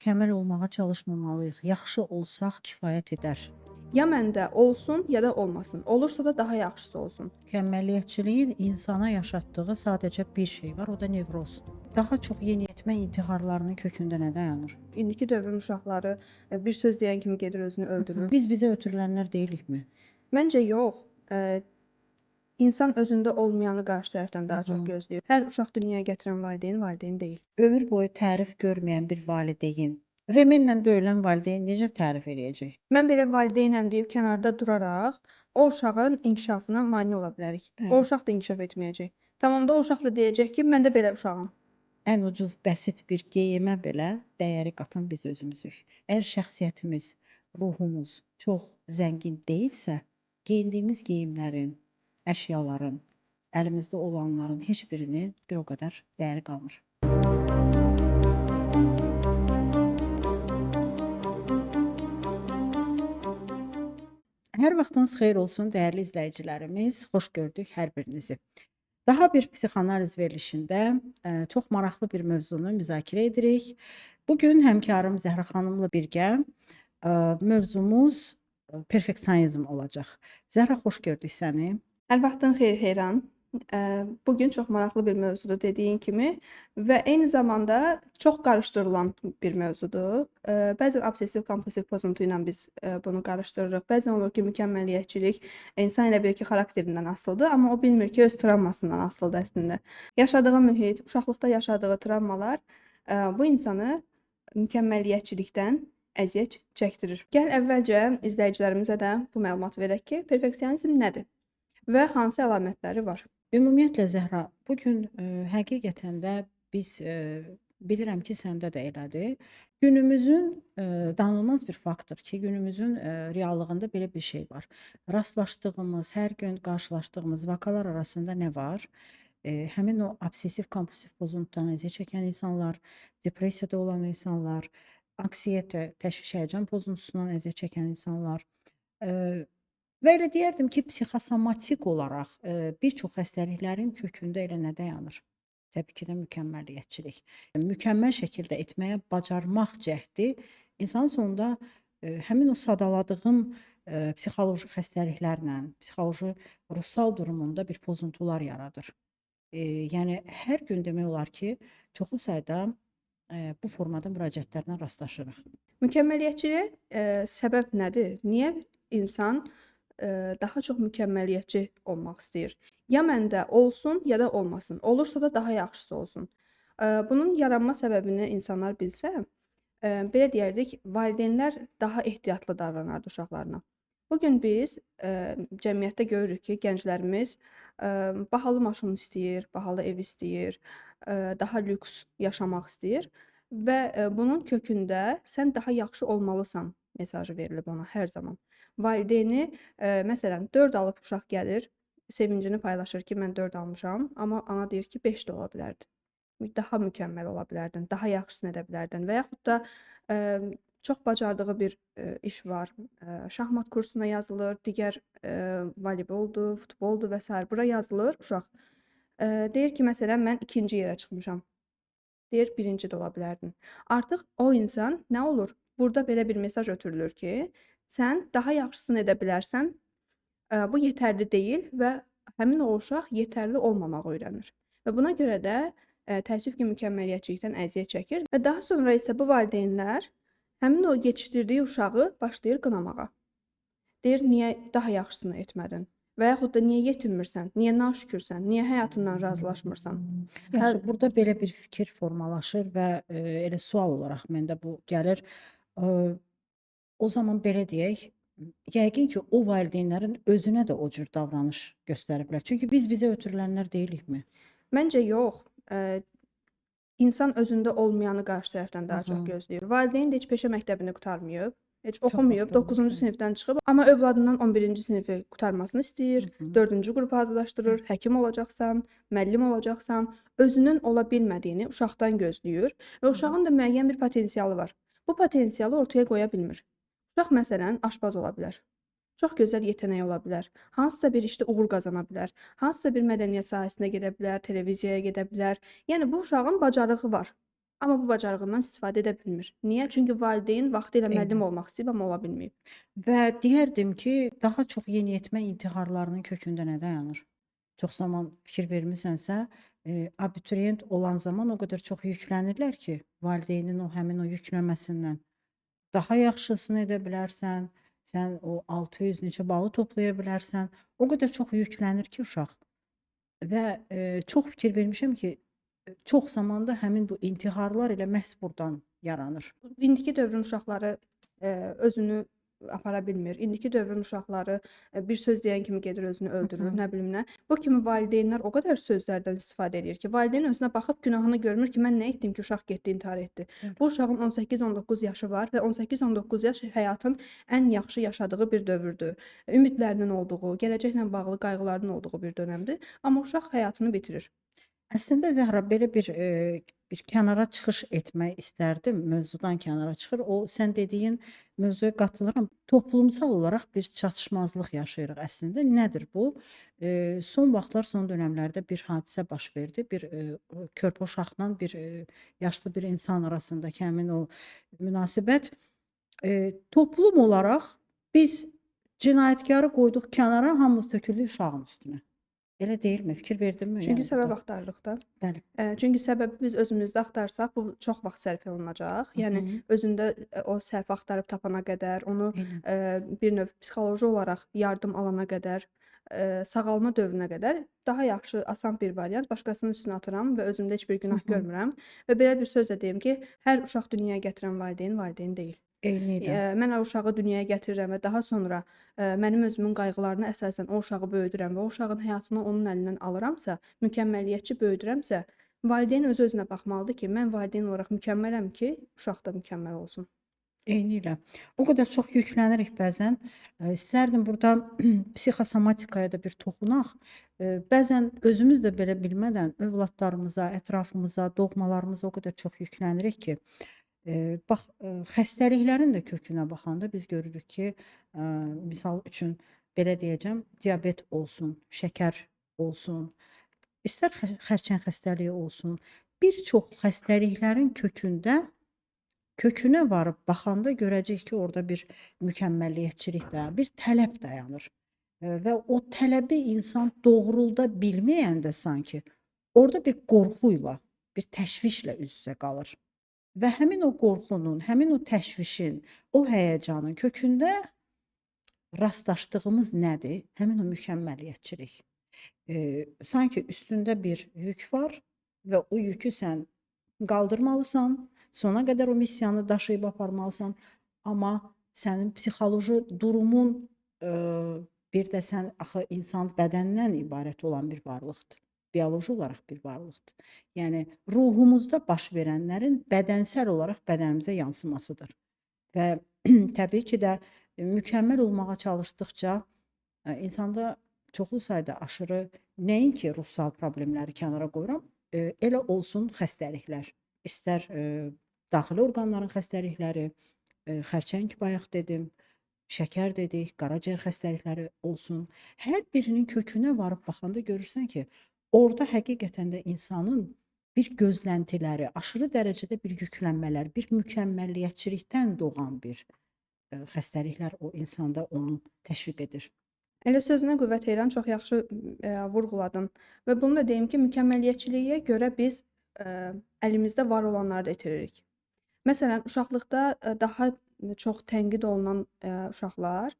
mükəmməl olmağa çalışmamalıyıq. Yaxşı olsaq kifayət edər. Ya məndə olsun, ya da olmasın. Olursa da daha yaxşısı olsun. Mükəmməliyyətçiliyin insana yaşatdığı sadəcə bir şey var, o da nevroz. Daha çox yeniyetmə intiharlarının kökündə nə dayanır? İndiki dövrün uşaqları bir söz deyən kimi gedir özünü öldürür. Biz bizə ötürülənlər deyilikmi? Məncə yox. İnsan özündə olmayanı qarşı tərəfdən daha çox gözləyir. Hər uşaq dünyaya gətirən valideyn deyil. Ömür boyu tərif görməyən bir valideyn, remenlə döyülən valideyn necə tərif eləyəcək? Mən belə valideynəm deyib kənarda duraraq o uşağın inkişafına mane ola bilərik. O uşaq da inkişaf etməyəcək. Tamamda o uşaq da deyəcək ki, mən də belə uşağam. Ən ucuz, bəsit bir geyimə belə dəyəri qatan biz özümüzük. Əgər şəxsiyyətimiz, ruhumuz çox zəngin deyilsə, geyindiyimiz geyimlərin, əşyaların, əlimizdə olanların heç birinin bir o qədər dəyəri qalmır. Hər vaxtınız xeyir olsun, dəyərli izləyicilərimiz. Xoş gördük hər birinizi. Daha bir psixoanaliz verilişində çox maraqlı bir mövzunu müzakirə edirik. Bugün həmkarım Zəhra xanımla birgə mövzumuz perfeksionizm olacaq. Zəhra, xoş gördük səni. Hər vaxtın xeyir Heyran. Bugün çox maraqlı bir mövzudur dediyin kimi və eyni zamanda çox qarışdırılan bir mövzudur. Bəzən obsessiv-kompulsiv pozuntu ilə biz bunu qarışdırırıq. Bəzən olur ki, mükəmməliyyətçilik insan elə bilir ki, xarakterindən asılıdır, amma o bilmir ki, öz travmasından asılıdır əslində. Yaşadığı mühit, uşaqlıqda yaşadığı travmalar bu insanı mükəmməliyyətçilikdən əziyyət çəkdirir. Gəl əvvəlcə izləyicilərimizə də bu məlumat verək ki, perfeksionizm nədir və hansı əlamətləri var? Ümumiyyətlə Zəhra, bugün həqiqətən də biz bilirəm ki, səndə də elədir. Günümüzün danılmaz bir faktor ki, günümüzün reallığında belə bir şey var. Rastlaşdığımız, hər gün qarşılaşdığımız vakalar arasında nə var? Həmin o obsessiv-kompulsiv pozuntudan əziyyət çəkən insanlar, depressiyada olan insanlar, anksiyete, təşviş həyəcan pozuntusundan əziyyət çəkən insanlar, və elə deyərdim ki, psixosomatik olaraq bir çox xəstəliklərin kökündə elə nə dayanır? Təbii ki də mükəmməliyyətçilik. Mükəmməl şəkildə etməyə bacarmaq cəhdi insanın sonunda həmin o sadaladığım psixoloji xəstəliklərlə, psixoloji ruhsal durumunda bir pozuntular yaradır. Yəni hər gün demək olar ki, çoxlu sayda bu formada müraciətlərlə rastlaşırıq. Mükəmməliyyətçiliyə səbəb nədir? Niyə insan daha çox mükəmməliyyətçi olmaq istəyir? Ya məndə olsun, ya da olmasın. Olursa da daha yaxşısı olsun. Bunun yaranma səbəbini insanlar bilsə, belə deyərdik, valideynlər daha ehtiyatlı davranardı uşaqlarına. Bugün biz cəmiyyətdə görürük ki, gənclərimiz bahalı maşın istəyir, bahalı ev istəyir, daha lüks yaşamaq istəyir və bunun kökündə sən daha yaxşı olmalısan mesajı verilib ona hər zaman. Valideyni məsələn 4 alıb uşaq gəlir, sevincini paylaşır ki, mən 4 almışam, amma ana deyir ki, 5 də ola bilərdi. Daha mükəmməl ola bilərdin, daha yaxşısını edə bilərdin və yaxud da çox bacardığı bir iş var. Şahmat kursuna yazılır, digər voleyboldur, futboldur və s. bura yazılır uşaq. Deyir ki, məsələn, mən 2-ci yerə çıxmışam. Deyir, 1-ci də ola bilərdin. Artıq o insan nə olur? Burada belə bir mesaj ötürülür ki, sən daha yaxşısını edə bilərsən, bu yetərli deyil və həmin o uşaq yetərli olmamağı öyrənir. Və buna görə də təəssüf ki, mükəmməliyyətçilikdən əziyyət çəkir və daha sonra isə bu valideynlər həmin o yetişdirdiyi uşağı başlayır qınamağa. Deyir, niyə daha yaxşısını etmədin? Və yaxud da niyə yetinmirsən? Niyə naşükürsən? Niyə həyatından razılaşmırsan? Burada belə bir fikir formalaşır və elə sual olaraq məndə bu gəlir. O zaman belə deyək, yəqin ki, o valideynlərin özünə də o cür davranış göstəriblər. Çünki biz bizə ötürülənlər deyilikmi? Məncə yox. İnsan özündə olmayanı qarşı tərəfdən daha çox gözləyir. Valideyn də heç peşə məktəbini qurtarmayıb, heç oxumayıb, 9-cu sinifdən çıxıb, amma övladından 11-ci sinifi qurtarmasını istəyir, 4-cü qrupa hazırlaşdırır, həkim olacaqsan, müəllim olacaqsan, özünün ola bilmədiyini uşaqdan gözləyir və uşağın da müəyyən bir potensialı var. Bu potensialı ortaya qoya bilmir. Uşaq məsələn aşpaz ola bilər. Çox gözəl yeteneği ola bilər. Hansısa bir işdə uğur qazana bilər. Hansısa bir mədəniyyət sahəsində gedə bilər, televiziyaya gedə bilər. Yəni bu uşağın bacarığı var. Amma bu bacarığından istifadə edə bilmir. Niyə? Çünki valideyn vaxtilə müəllim Eynən. olmaq istəyib, amma ola bilməyib. Və deyərdim ki, daha çox yeniyetmə intiharlarının kökündə nə dayanır? Çox zaman fikir vermisənsə, abituriyent olan zaman o qədər çox yüklənirlər ki, valideynin o həmin o yükləməsindən daha yaxşısını edə bilərsən, sən o 600 neçə balı toplaya bilərsən. O qədər çox yüklənir ki uşaq və, çox fikir vermişəm ki, çox zamanda həmin bu intiharlar elə məhz burdan yaranır. İndiki dövrün uşaqları, özünü apara bilmir. İndiki dövrün uşaqları, bir söz deyən kimi gedir özünü Hı öldürür, hı. nə bilim nə. Bu kimi valideynlər o qədər sözlərdən istifadə eləyir ki, valideyn özünə baxıb günahını görmür ki, mən nə etdim ki, uşaq getdi intihar etdi. Bəli. Bu uşağın 18-19 yaşı var və 18-19 yaş həyatın ən yaxşı yaşadığı bir dövrdür. Ümidlərinin olduğu, gələcəklə bağlı qayğılarının olduğu bir dönəmdir, amma uşaq həyatını bitirir. Əslində Zəhra, belə bir kənara çıxış etmək istərdim. Mövzudan kənara çıxır. O sən dediyin mövzuya qatılıram. Toplumsal olaraq bir çatışmazlıq yaşayırıq əslində. Nədir bu? Son vaxtlar, son dönəmlərdə bir hadisə baş verdi. Bir, o körpə uşaqla bir, yaşlı bir insan arasındakı həmin o münasibət, toplum olaraq biz cinayətkarı qoyduq kənara, hamımız töküldük uşağın üstünə. Elə deyilmi? Fikir verdinmi Çünki yəni səbəb burada? axtarırıq da. Bəli. Çünki səbəbi biz özümüzdə axtarsaq, bu çox vaxt sərf olunacaq. Hı Yəni hı. özündə, o səhvi axtarıb tapana qədər, onu, Eynən. bir növ psixoloji olaraq yardım alana qədər, sağalma dövrünə qədər daha yaxşı, asan bir variant başqasının üstünə atıram və özümdə heç bir Hı günah hı. görmürəm və belə bir söz də deyim ki, hər uşaq dünyaya gətirən valideyn valideyn deyil. Eynilə. Mən o uşağı dünyaya gətirirəm və daha sonra, mənim özümün qayğılarına əsasən o uşağı böyüdürəm və o uşağın həyatını onun əlindən alıramsa, mükəmməliyyətçi böyüdürəmsə, valideyn öz-özünə baxmalıdır ki, mən valideyn olaraq mükəmmələm ki, uşaq da mükəmməl olsun. Eynilə. O qədər çox yüklənirik bəzən. İstərdim burda psixosomatikaya da bir toxunaq. Bəzən özümüz də belə bilmədən övladlarımıza, ətrafımıza, doğmalarımıza o qədər çox yüklənirik ki, bax, xəstəliklərin də kökünə baxanda biz görürük ki, misal üçün belə deyəcəm, diabet olsun, şəkər olsun, istər xərçəng xəstəliyi olsun, bir çox xəstəliklərin kökünə varıb baxanda görəcəyik ki, orada bir mükəmməlliyətçilik dayanır, bir tələb dayanır. Və o tələbi insan doğrulda bilməyəndə sanki, orada bir qorxuyla, bir təşvişlə üz-üzə qalır. Və həmin o qorxunun, həmin o təşvişin, o həyəcanın kökündə rastlaşdığımız nədir? Həmin o mükəmməliyyətçilik. Sanki üstündə bir yük var və o yükü sən qaldırmalısan, sona qədər o missiyanı daşıyıb aparmalısan, amma sənin psixoloji durumun, bir də sən axı insan bədəndən ibarət olan bir varlıqdır. Bioloji olaraq bir varlıqdır. Yəni ruhumuzda baş verənlərin bədənsəl olaraq bədənimizə yansımasıdır. Və təbii ki də, mükəmməl olmağa çalışdıqca, insanda çoxlu sayda aşırı nəinki ruhsal problemləri kənara qoyuram, elə olsun xəstəliklər. İstər, daxili orqanların xəstəlikləri, xərçəng bayaq dedim, şəkər dedik, qaraciyər xəstəlikləri olsun. Hər birinin kökünə varıb baxanda görürsən ki, orda həqiqətən də insanın bir gözləntiləri, aşırı dərəcədə bir yüklənmələr, bir mükəmməlliyətçilikdən doğan bir, xəstəliklər o insanda onu təşviq edir. Elə sözünə qüvvət verirəm, çox yaxşı, vurğuladın və bunu da deyim ki, mükəmməliyyətçiliyə görə biz, əlimizdə var olanları da itiririk. Məsələn, uşaqlıqda, daha çox tənqid olunan, uşaqlar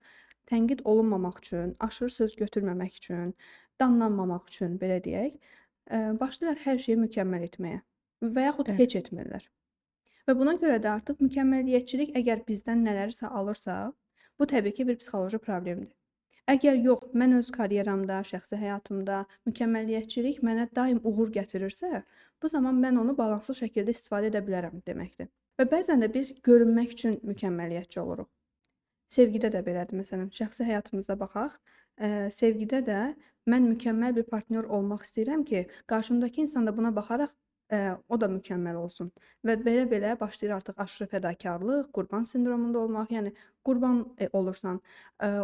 tənqid olunmamaq üçün, aşırı söz götürməmək üçün, danlanmamaq üçün, belə deyək, başlayırlar hər şeyi mükəmməl etməyə və yaxud Bəli. heç etmirlər. Və buna görə də artıq mükəmməliyyətçilik əgər bizdən nələrsə alırsa, bu təbii ki, bir psixoloji problemdir. Əgər yox, mən öz karyeramda, şəxsi həyatımda mükəmməliyyətçilik mənə daim uğur gətirirsə, bu zaman mən onu balanslı şəkildə istifadə edə bilərəm deməkdir. Və bəzən də biz görünmək üçün mükəmməliyyətçi oluruq. Sevgidə də belədir. Məsələn, şəxsi həyatımızda baxaq, sevgidə də mən mükəmməl bir partnyor olmaq istəyirəm ki, qarşımdakı insan da buna baxaraq, o da mükəmməl olsun və belə-belə başlayır artıq aşırı fədakarlıq, qurban sindromunda olmaq, yəni qurban, olursan,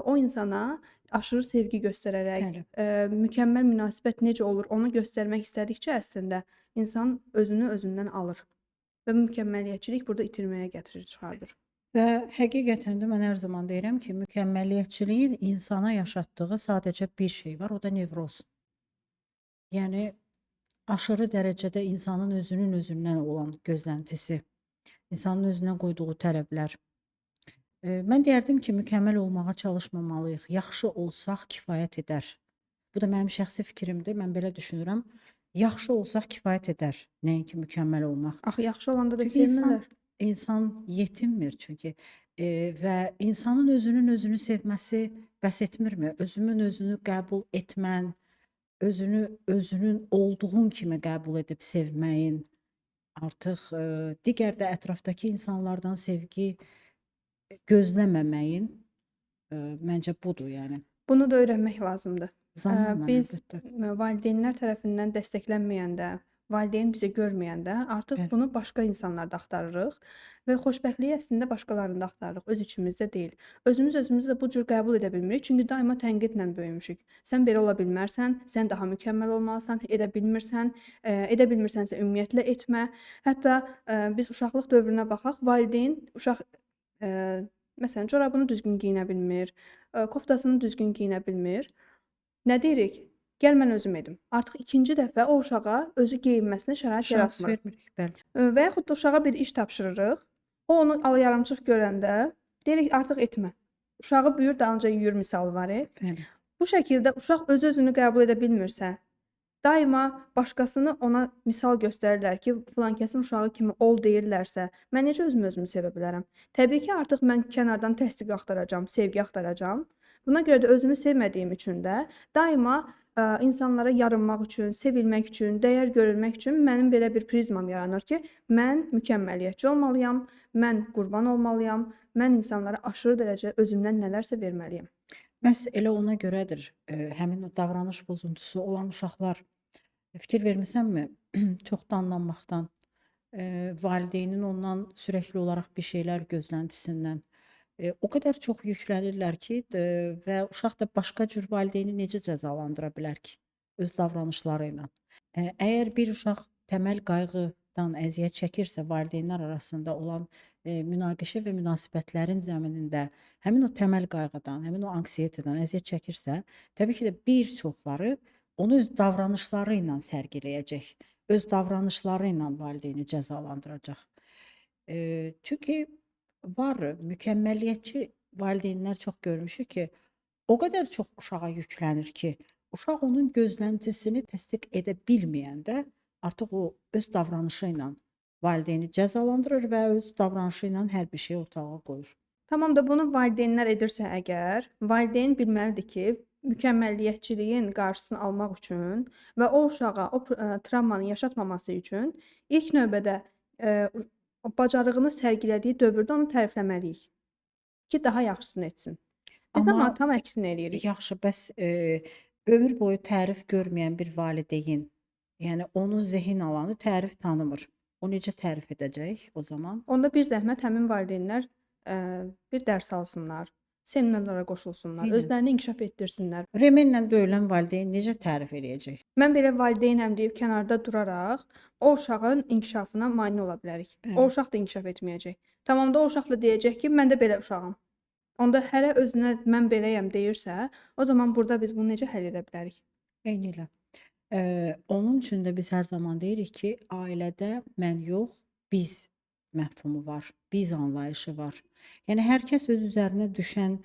o insana aşırı sevgi göstərərək, Bəli. mükəmməl münasibət necə olur, onu göstərmək istədikcə əslində insan özünü özündən alır. və mükəmməliyyətçilik burada itirməyə gətirir, çıxardır. Və həqiqətən də mən hər zaman deyirəm ki, mükəmməliyyətçiliyin insana yaşatdığı sadəcə bir şey var, o da nevroz. Yəni aşırı dərəcədə insanın özünün özündən olan gözləntisi, insanın özünə qoyduğu tələblər. Mən deyərdim ki, mükəmməl olmağa çalışmamalıyıq. Yaxşı olsaq kifayət edər. Bu da mənim şəxsi fikrimdir. Mən belə düşünürəm. Yaxşı olsaq kifayət edər, nəinki mükəmməl olmaq. Axı yaxşı olanda da Çünki insan sevmirlər. insan yetinmir çünki, və insanın özünün özünü sevməsi bəs etmirmi? Özümün özünü qəbul etmən, özünün olduğun kimi qəbul edib sevməyin, artıq, digər də ətrafdakı insanlardan sevgi gözləməməyin, məncə budur yəni. Bunu da öyrənmək lazımdır. Zamanla Biz əlbəttə. valideynlər tərəfindən dəstəklənməyəndə, valideyn bizi görməyəndə artıq Bəli. bunu başqa insanlarda axtarırıq və xoşbəxtliyi əslində başqalarında axtarırıq, öz içimizdə deyil. Özümüzü də bu cür qəbul edə bilmirik, çünki daima tənqidlə böyümüşük. Sən belə ola bilmərsən, sən daha mükəmməl olmalısan, edə bilmirsənsə ümumiyyətlə etmə. Hətta, biz uşaqlıq dövrünə baxaq, valideyn uşaq, məsələn, corabını düzgün geyinə bilmir, koftasını düzgün geyinə bilmir. Nə deyirik? Gəl mən özüm edim. Artıq ikinci dəfə o uşağa özü geyinməsinə şərait Şans yaratmırıq. vermirik, bəli. Və yaxud da uşağa bir iş tapşırırıq. O onu yarımçıq görəndə deyirik artıq etmə. Uşağı büyür dalınca yüyür misalı var. Bəli. Bu şəkildə uşaq öz-özünü qəbul edə bilmirsə, daima başqasını ona misal göstərirlər ki, filankəsin uşağı kimi ol deyirlərsə, mən necə özümü sevə bilərəm? Təbii ki, artıq mən kənardan təsdiq axtaracam, sevgi axtaracam. Buna görə də özümü sevmədiyim üçün də daima insanlara yarınmaq üçün, sevilmək üçün, dəyər görülmək üçün mənim belə bir prizmam yaranır ki, mən mükəmməliyyətçi olmalıyam, mən qurban olmalıyam, mən insanlara aşırı dərəcə özümdən nələrsə verməliyəm. Məhz elə ona görədir, həmin o davranış pozuntusu olan uşaqlar fikir vermisənmi, çox danlanmaqdan, valideynin ondan sürəkli olaraq bir şeylər gözləntisindən, o qədər çox yüklənirlər ki, və uşaq da başqa cür valideyni necə cəzalandıra bilər ki, öz davranışları ilə. Əgər bir uşaq təməl qayğıdan əziyyət çəkirsə, valideynlər arasında olan, münaqişə və münasibətlərin zəminində həmin o təməl qayğıdan, həmin o anksiyetadan əziyyət çəkirsə, təbii ki də bir çoxları onu öz davranışları ilə sərgiləyəcək, öz davranışları ilə valideyni cəzalandıracaq. Çünki var, mükəmməliyyətçi valideynlər çox görmüşük ki, o qədər çox uşağa yüklənir ki, uşaq onun gözləntisini təsdiq edə bilməyəndə artıq o öz davranışı ilə valideyni cəzalandırır və öz davranışı ilə hər bir şeyi ortalığa qoyur. Tamam da bunu valideynlər edirsə əgər, valideyn bilməlidir ki, mükəmməliyyətçiliyin qarşısını almaq üçün və o uşağa travmanı yaşatmaması üçün ilk növbədə, o bacarığını sərgilədiyi dövrdə onu tərifləməliyik ki, daha yaxşısını etsin. Biz amma Amma tam əksini eləyirik. yaxşı, bəs, ömür boyu tərif görməyən bir valideyn, yəni onun zehin alanı tərif tanımır. O necə tərif edəcək o zaman? Onda bir zəhmət həmin valideynlər, bir dərs alsınlar, seminarlara qoşulsunlar, Eynən. özlərini inkişaf etdirsinlər. Remenlə döyülən valideyn necə tərif eləyəcək? Mən belə valideynəm deyib kənarda duraraq, o uşağın inkişafına mane ola bilərik. O Bəli. uşaq da inkişaf etməyəcək. Tamam da o uşaq da deyəcək ki, mən də belə uşağam. Onda hərə özünə mən beləyəm deyirsə, o zaman burada biz bunu necə həll edə bilərik? Eynilə. Onun üçün də biz hər zaman deyirik ki, ailədə mən yox, biz məfhumu var, biz anlayışı var. Yəni hər kəs öz üzərinə düşən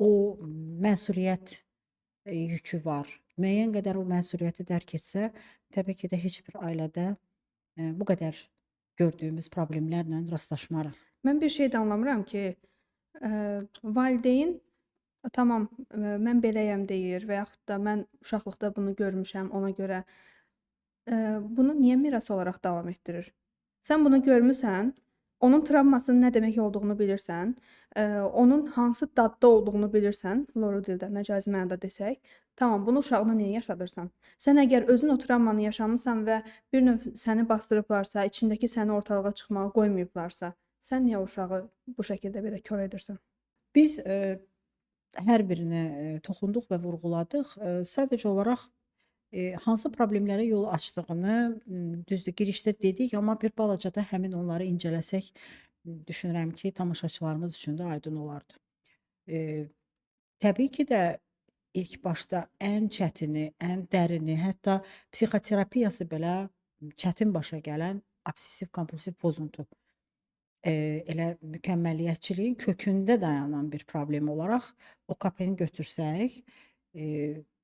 o məsuliyyət, yükü var. Müəyyən qədər o məsuliyyəti dərk etsə, təbii ki də heç bir ailədə, bu qədər gördüyümüz problemlərlə rastlaşmarıq. Mən bir şey də anlamıram ki, valideyn tamam, mən beləyəm deyir və yaxud da mən uşaqlıqda bunu görmüşəm, ona görə, bunu niyə miras olaraq davam etdirir? Sən bunu görmüsən, onun travmasının nə demək olduğunu bilirsən, onun hansı dadda olduğunu bilirsən, loru dildə, məcazi mənada desək, tamam, bunu uşağına niyə yaşadırsan? Sən əgər özün o travmanı yaşamısan və bir növ səni basdırıblarsa, içindəki səni ortalığa çıxmağa qoymayıblarsa, sən niyə o uşağı bu şəkildə belə kor edirsən? Biz, hər birinə, toxunduq və vurğuladıq. Sadəcə olaraq, Hansı problemlərə yol açdığını, düzdür, girişdə dedik, amma bir balaca da həmin onları incələsək, düşünürəm ki, tamaşaçılarımız üçün də aydın olardı. Eee, təbii ki də ilk başda ən çətini, ən dərini, hətta psixoterapiyası belə çətin başa gələn obsessiv-kompulsiv pozuntu. Elə mükəmməliyyətçiliyin kökündə dayanan bir problem olaraq OKP-ni götürsək,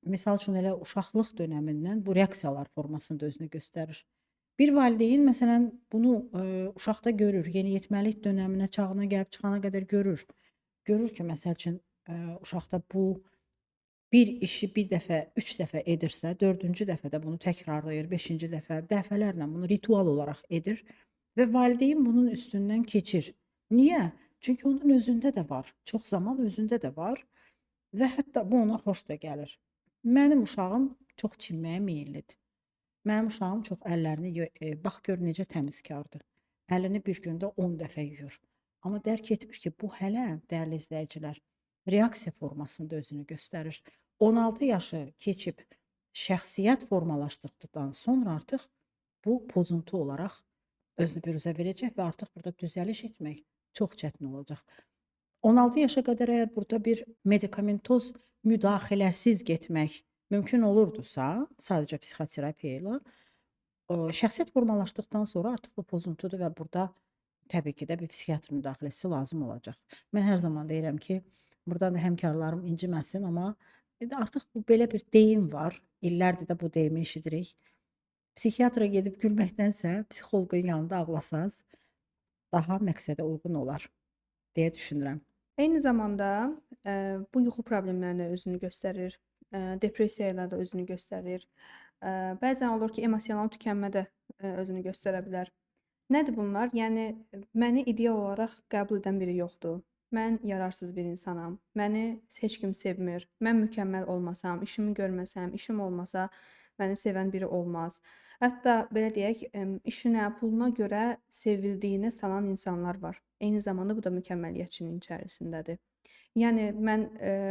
misal üçün elə uşaqlıq dönəmindən bu reaksiyalar formasında özünü göstərir. Bir valideyn məsələn bunu, uşaqda görür, yeniyetməlik dönəminə, çağına gəlib çıxana qədər görür. Görür ki, məsəl üçün, uşaqda bu bir işi bir dəfə, 3 dəfə edirsə, 4-cü dəfə də bunu təkrarlayır, 5-ci dəfə, dəfələrlə bunu ritual olaraq edir və valideyn bunun üstündən keçir. Niyə? Çünki onun özündə də var. Çox zaman özündə də var və hətta bu ona xoş da gəlir. Mənim uşağım çox çimməyə meyillidir. Mənim uşağım çox əllərini bax gör necə təmizkardır. Əlini bir gündə 10 dəfə yuyur. Amma dərk etmir ki, bu hələ, dəyərli izləyicilər, reaksiya formasında özünü göstərir. 16 yaşı keçib şəxsiyyət formalaşdıqdan sonra artıq bu pozuntu olaraq özünü büruzə verəcək və artıq burada düzəliş etmək çox çətin olacaq. 16 yaşa qədər əgər burada bir medikamentoz müdaxiləsiz getmək mümkün olurdusa, sadəcə psixoterapiya ilə, şəxsiyyət formalaşdıqdan sonra artıq bu pozuntudur və burada təbii ki də bir psixiatr müdaxiləsi lazım olacaq. Mən hər zaman deyirəm ki, burdan da həmkarlarım inciməsin, amma artıq bu belə bir deyim var. İllərdir də bu deyimi eşidirik. Psixiatra gedib gülməkdənsə, psixoloqun yanında ağlasaz daha məqsədə uyğun olar deyə düşünürəm. Eyni zamanda, bu yuxu problemlərinə özünü göstərir, depressiya ilə də özünü göstərir. Bəzən olur ki, emosional tükənmə də, özünü göstərə bilər. Nədir bunlar? Yəni, məni ideal olaraq qəbul edən biri yoxdur. Mən yararsız bir insanam. Məni heç kim sevmir. Mən mükəmməl olmasam, işimi görməsəm, işim olmasa məni sevən biri olmaz. Hətta belə deyək, işinə, puluna görə sevildiyini sanan insanlar var. Eyni zamanda bu da mükəmməliyyətçiliyin içərisindədir. Yəni mən,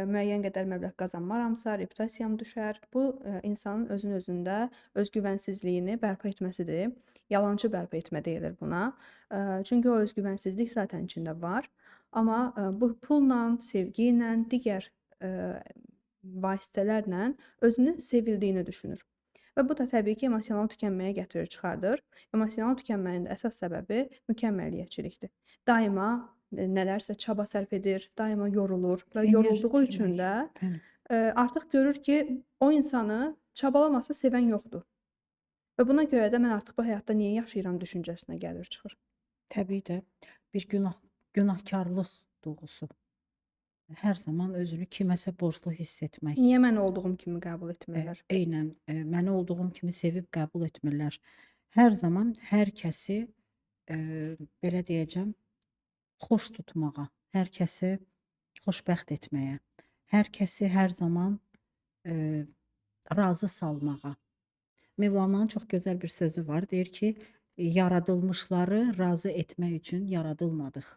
müəyyən qədər məbləğ qazanmaramsa, reputasiyam düşər. Bu, insanın özünü özündə özgüvənsizliyini bərpa etməsidir. Yalançı bərpa etmə deyilir buna. Çünki o özgüvənsizlik zaten içində var. Amma, bu pulla, sevgi ilə, digər, vasitələrlə özünü sevildiyini düşünür. Və bu da təbii ki, emosional tükənməyə gətirir, çıxardır. Emosional tükənməyin də əsas səbəbi mükəmməliyyətçilikdir. Daima, nələrsə çaba sərf edir, daima yorulur və Enerji yorulduğu üçün itirmək. də, Bəli. artıq görür ki, o insanı çabalamasa sevən yoxdur. Və buna görə də mən artıq bu həyatda niyə yaşayıram düşüncəsinə gəlir, çıxır. Təbii də bir günahkarlıq duyğusu. Hər zaman özünü kiməsə borclu hiss etmək. Niyə məni olduğum kimi qəbul etmirlər? Eynən, məni olduğum kimi sevib qəbul etmirlər. Hər zaman hər kəsi, belə deyəcəm, xoş tutmağa, hər kəsi xoşbəxt etməyə, hər kəsi hər zaman, eee, razı salmağa. Mövlananın çox gözəl bir sözü var. Deyir ki, yaradılmışları razı etmək üçün yaradılmadıq.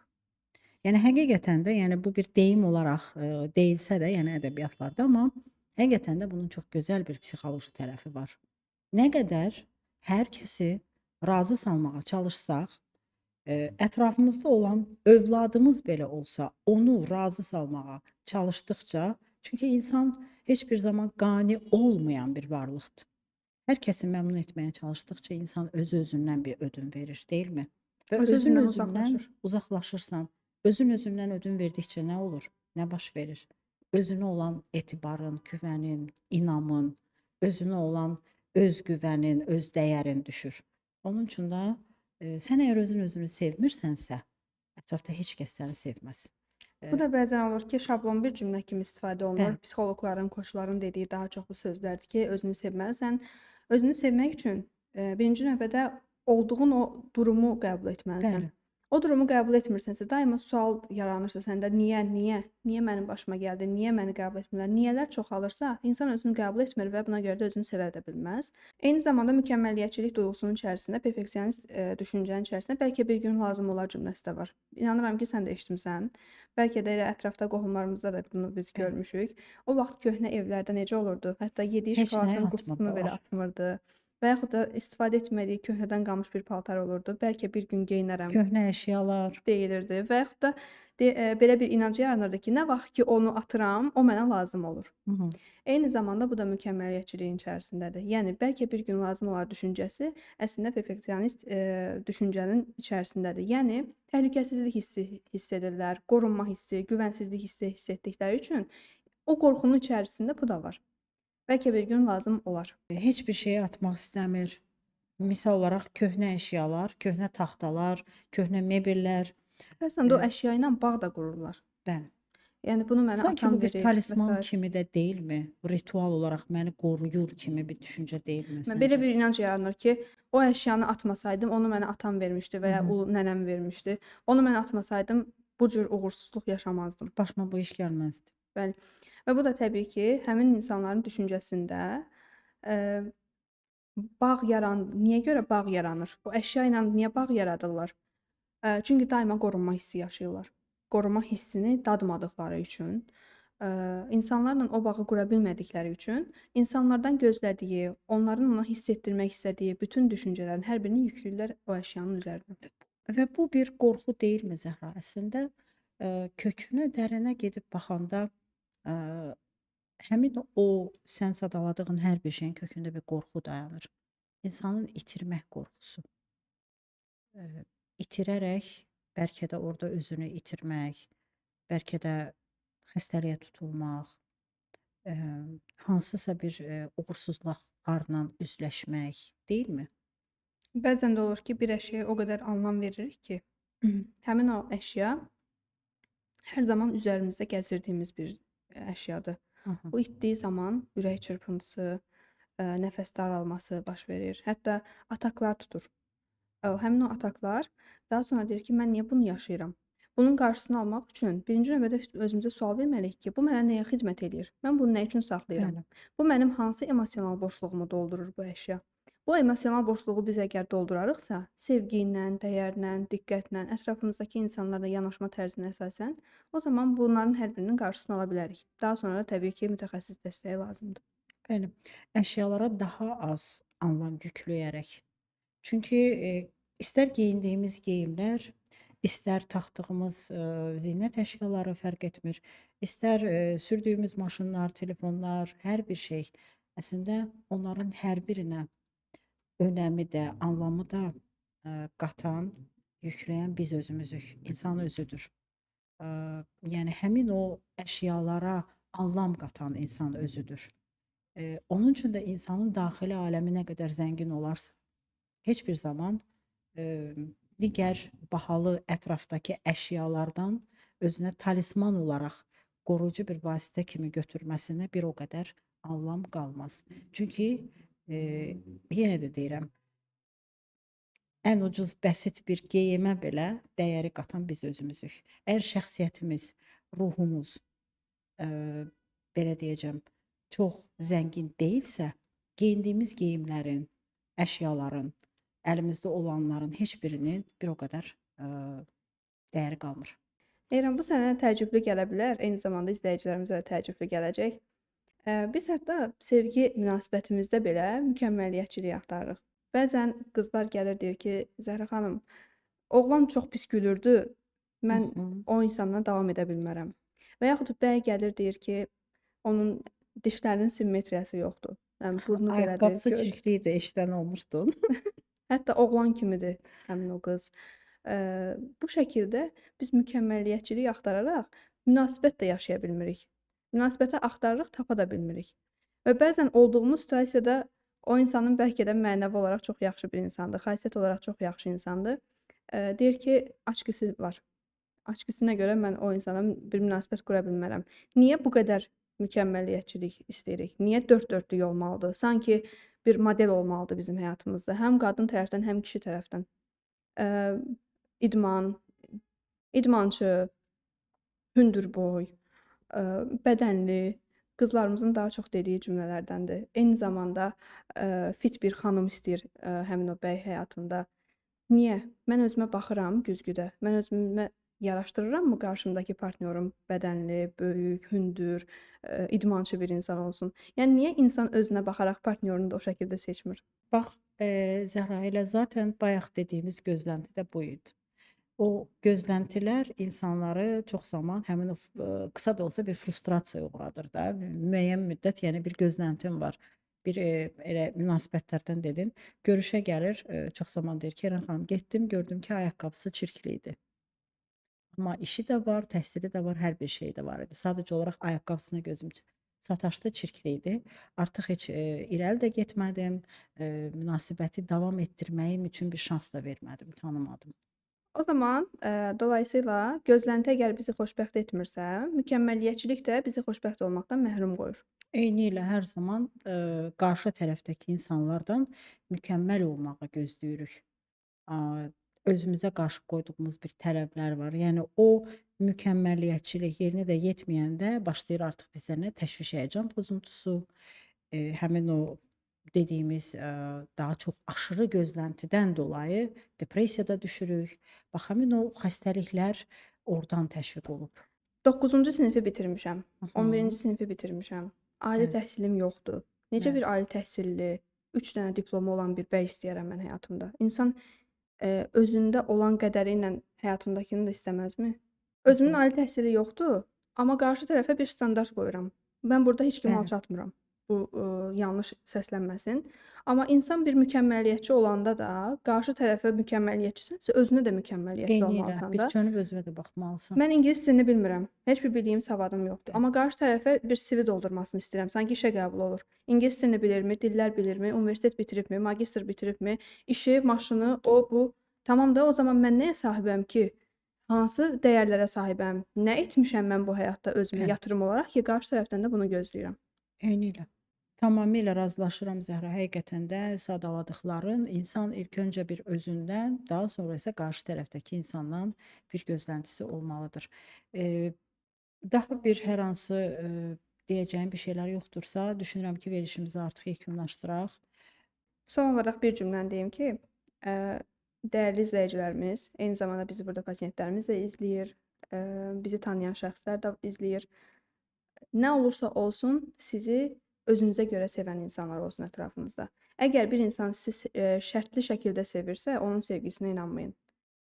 Yəni həqiqətən də, yəni bu bir deyim olaraq, deyilsə də, yəni ədəbiyyatlarda, amma həqiqətən də bunun çox gözəl bir psixoloji tərəfi var. Nə qədər hər kəsi razı salmağa çalışsaq, ətrafımızda olan övladımız belə olsa, onu razı salmağa çalışdıqca, çünki insan heç bir zaman qane olmayan bir varlıqdır. Hər kəsi məmnun etməyə çalışdıqca insan özü-özündən bir ödün verir, deyilmi? Və Öz-özündən özün-özündən uzaqlaşır. uzaqlaşırsan, özün-özündən ödün verdikcə nə olur? Nə baş verir? Özünə olan etibarın, güvənin, inamın, özünə olan özgüvənin, öz dəyərin düşür. Onun üçün də, sən əgər özün-özünü sevmirsənsə, ətrafda heç kəs səni sevməz. Bu da bəzən olur ki, şablon bir cümlə kimi istifadə olunur. Bəli. Psixoloqların, koçların dediyi daha çox bu sözlərdir ki, özünü sevməlisən. Özünü sevmək üçün, birinci növbədə olduğun o durumu qəbul etməlisən. Bəli. O durumu qəbul etmirsənsə, daima sual yaranırsa səndə, niyə, niyə, niyə mənim başıma gəldi, niyə məni qəbul etmirlər? Niyələr çoxalırsa, insan özünü qəbul etmir və buna görə də özünü sevə də bilməz. Eyni zamanda mükəmməlliyətçilik duyğusunun içərisində, perfeksionist düşüncənin içərisində bəlkə bir gün lazım olar cümləsi də var. İnanıram ki, sən də eşitmisən. Bəlkə də elə ətrafda qohumlarımızda da bunu biz Bəli. görmüşük. O vaxt köhnə evlərdə necə olurdu? Hətta yediyi Heç nəyi şokoladın qutusunu belə atmırdılar. atmırdı. Və yaxud da istifadə etmədiyi köhnədən qalmış bir paltar olurdu. Bəlkə bir gün geyinərəm Köhnə əşyalar. deyilirdi və yaxud da belə bir inanc yaranırdı ki, nə vaxt ki onu atıram, o mənə lazım olur. Hı hı. Eyni zamanda bu da mükəmməlliyətçiliyin içərisindədir. Yəni bəlkə bir gün lazım olar düşüncəsi əslində perfeksionist düşüncənin içərisindədir. Yəni təhlükəsizlik hissi hiss edirlər, qorunma hissi, güvənsizlik hissi hiss etdikləri üçün o qorxunun içərisində bu da var. Bəlkə bir gün lazım olar. Heç bir şeyi atmaq istəmir. Misal olaraq köhnə əşyalar, köhnə taxtalar, köhnə mebellər. Bəzən də o Eee, əşya ilə bağ da qururlar. bəli. Yəni bunu mənə Sanki atam bu bir verir və talisman sair. kimi də deyilmi? Ritual olaraq məni qoruyur kimi bir düşüncə deyilmi Belə səncə? bir inanc yaranır ki, o əşyanı atmasaydım, onu mənə atam vermişdi Hı və ya hı. ulu nənəm vermişdi. Onu mən atmasaydım, bu cür uğursuzluq yaşamazdım. Başıma bu iş gəlməzdi. Bəli. Və bu da təbii ki, həmin insanların düşüncəsində, eee, niyə görə bağ yaranır? Bu əşya ilə niyə bağ yaradırlar? Çünki daima qorunma hissi yaşayırlar. Qorunma hissini dadmadıqları üçün, insanlarla o bağı qura bilmədikləri üçün, insanlardan gözlədiyi, onların ona hiss etdirmək istədiyi bütün düşüncələrin hər birini yükləyirlər o əşyanın üzərinə. Və bu bir qorxu deyilmi Zəhra? Əslində, kökünə, dərinə gedib baxanda, eee, həmin o sən sadaladığın hər bir şeyin kökündə bir qorxu dayanır. İnsanın itirmək qorxusu. Eee, itirərək bəlkə də orada özünü itirmək, bəlkə də xəstəliyə tutulmaq, hansısa bir, uğursuzluqlarla üzləşmək, deyilmi? Bəzən də olur ki, bir əşyaya o qədər anlam veririk ki, həmin o əşya hər zaman üzərimizdə gəzirdiyimiz bir əşyadır. Hı hı. O itdiyi zaman ürək çırpıntısı, nəfəs daralması baş verir. Hətta ataklar tutur. Həmin o ataklar daha sonra deyir ki, mən niyə bunu yaşayıram? Bunun qarşısını almaq üçün birinci növbədə özümüzə sual verməliyik ki, bu mənə nəyə xidmət eləyir? Mən bunu nə üçün saxlayıram? Bəli. Bu mənim hansı emosional boşluğumu doldurur bu əşya? Bu emosional boşluğu biz əgər doldurarıqsa, sevgi ilə, dəyərlə, diqqətlə, ətrafımızdakı insanlarla yanaşma tərzinə əsasən, o zaman bunların hər birinin qarşısını ala bilərik. Daha sonra da təbii ki, mütəxəssis dəstəyi lazımdır. Bəli. Əşyalara daha az anlam yükləyərək. Çünki, istər geyindiyimiz geyimlər, istər taxdığımız, zinət əşyaları fərq etmir, istər, sürdüyümüz maşınlar, telefonlar, hər bir şey əslində onların hər birinə önəmi də, anlamı da, qatan, yükləyən biz özümüzük, insan özüdür. Yəni həmin o əşyalara anlam qatan insan özüdür. Onun üçün də insanın daxili aləmi nə qədər zəngin olarsa, heç bir zaman, digər bahalı ətrafdakı əşyalardan özünə talisman olaraq qoruyucu bir vasitə kimi götürməsinə bir o qədər anlam qalmaz. Çünki, yenə də deyirəm, ən ucuz bəsit bir geyimə belə dəyəri qatan biz özümüzük. Əgər şəxsiyyətimiz, ruhumuz, eee, belə deyəcəm, çox zəngin deyilsə, geyindiyimiz geyimlərin, əşyaların, əlimizdə olanların heç birinin bir o qədər, dəyəri qalmır. Deyirəm, bu sənə təəccüblü gələ bilər, eyni zamanda izləyicilərimizə də təəccüblü gələcək. Biz hətta sevgi münasibətimizdə belə mükəmməlliyətçilik axtarırıq. Bəzən qızlar gəlir deyir ki, Zəhra xanım, oğlan çox pis gülürdü, Hı mən hı. o insanla davam edə bilmərəm. Və yaxud bəy gəlir deyir ki, onun dişlərinin simmetriyası yoxdur. Yəni burnu belədir, Ayaqqabısı çirkli idi, eşidən olmuşdun. hətta oğlan kimidir həmin o qız. Bu şəkildə biz mükəmməlliyətçilik axtararaq münasibət də yaşaya bilmirik. Münasibəti axtarırıq, tapa da bilmirik. Və bəzən olduğumuz situasiyada o insanın bəlkə də mənəvi olaraq çox yaxşı bir insandır, xasiyyət olaraq çox yaxşı insandır. Deyir ki, açkisi var. Açkisına görə mən o insana bir münasibət qura bilmərəm. Niyə bu qədər mükəmməlliyətçilik istəyirik? Niyə dörd dörtlük olmalıdır? Sanki bir model olmalıdır bizim həyatımızda. Həm qadın tərəfdən, həm kişi tərəfdən. Eee, idman, idmançı, hündürboy, bədənli, qızlarımızın daha çox dediyi cümlələrdəndir. Eyni zamanda, fit bir xanım istəyir, həmin o bəy həyatında. Niyə? Mən özümə baxıram güzgüdə, mən özümə yaraşdırırammı qarşımdakı partnyorum bədənli, böyük, hündür, idmançı bir insan olsun? Yəni niyə insan özünə baxaraq partnyorunu da o şəkildə seçmir? Bax, Zəhra, elə zaten bayaq dediyimiz gözlənti də bu idi. O gözləntilər insanları çox zaman həmin o qısa da olsa bir frustrasiyaya uğradır da. Müəyyən müddət, yəni bir gözləntin var. Bir, elə münasibətlərdən dedin. Görüşə gəlir, çox zaman deyir ki, Eren xanım, getdim, gördüm ki, ayaqqabısı çirkli idi. Amma işi də var, təhsili də var, hər bir şeyi də var idi. Sadəcə olaraq ayaqqabısına gözüm sataşdı, çirkli idi. Artıq heç, irəli də getmədim, münasibəti davam etdirməyim üçün bir şans da vermədim, tanımadım. O zaman, dolayısıyla gözlənti əgər bizi xoşbəxt etmirsə, mükəmməlliyətçilik də bizi xoşbəxt olmaqdan məhrum qoyur. Eynilə hər zaman, qarşı tərəfdəki insanlardan mükəmməl olmağı gözləyirik. Aaa, özümüzə qarşı qoyduğumuz bir tələblər var. Yəni o mükəmməlliyətçilik yerinə də yetməyəndə başlayır artıq bizdə nə təşviş, həyəcan pozuntusu, həmin o dediyimiz, daha çox aşırı gözləntidən dolayı depressiyada düşürük. Bax, həmin o xəstəliklər oradan təşviq olub. 9-cu sinifi bitirmişəm, Hı 11-ci hı. sinifi bitirmişəm. Ali Bəli, təhsilim yoxdur. Necə bəli. bir ali təhsilli, 3 dənə diplomu olan bir bəy istəyərəm mən həyatımda? İnsan, özündə olan qədəri ilə həyatındakını da istəməzmi? Hı Özümün hı. ali təhsili yoxdur, amma qarşı tərəfə bir standart qoyuram. Mən burada heç kimi Bəli, alçatmıram. Bu, yanlış səslənməsin. Amma insan bir mükəmməliyyətçi olanda da, qarşı tərəfə mükəmməliyyətçisənsə, özünə də mükəmməliyyətçi eynilə. olmalısan Bir da. çönüb özünə də baxmalısan. Mən ingilis dilini bilmirəm. Heç bir biliyim, savadım yoxdur. Bəli, Amma qarşı tərəfə bir CV doldurmasını istəyirəm. Sanki işə qəbul olur. İngilis dilini bilirmi, dillər bilirmi, universitet bitiribmi, magistr bitiribmi, işi, maşını, o, bu. Tamam da o zaman mən nəyə sahibəm ki? Hansı dəyərlərə sahibəm? Nə etmişəm mən bu həyatda özümə bəli. yatırım olaraq ki, qarşı tərəfdən də bunu gözləyirəm. Eynilə. Tamamilə razılaşıram Zəhra. Həqiqətən də sadaladıqların insan ilk öncə bir özündən, daha sonra isə qarşı tərəfdəki insandan bir gözləntisi olmalıdır. Eee, daha bir hər hansı, deyəcəyim bir şeylər yoxdursa, düşünürəm ki, verilişimizi artıq yekunlaşdıraq. Son olaraq bir cümləni deyim ki, eee, dəyərli izləyicilərimiz, eyni zamanda bizi burada pasientlərimiz də izləyir, bizi tanıyan şəxslər də izləyir. Nə olursa olsun, sizi özünüzə görə sevən insanlar olsun ətrafınızda. Əgər bir insan sizi şərtli şəkildə sevirsə, onun sevgisinə inanmayın.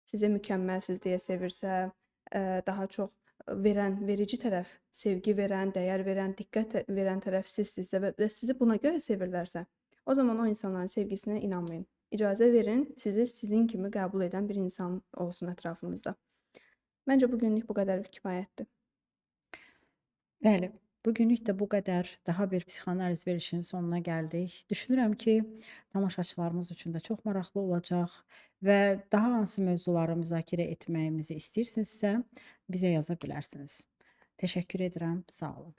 Sizi mükəmməlsiz deyə sevirsə, daha çox verən, verici tərəf, sevgi verən, dəyər verən, diqqət verən tərəf sizsizsə və sizi buna görə sevirlərsə, o zaman o insanların sevgisinə inanmayın. İcazə verin, sizi sizin kimi qəbul edən bir insan olsun ətrafınızda. Məncə bu günlük bu qədər kifayətdir. Bəli, bugünlük də bu qədər. Daha bir psixoanaliz verilişinin sonuna gəldik. Düşünürəm ki, tamaşaçılarımız üçün də çox maraqlı olacaq və daha hansı mövzuları müzakirə etməyimizi istəyirsinizsə, bizə yaza bilərsiniz. Təşəkkür edirəm. Sağ olun.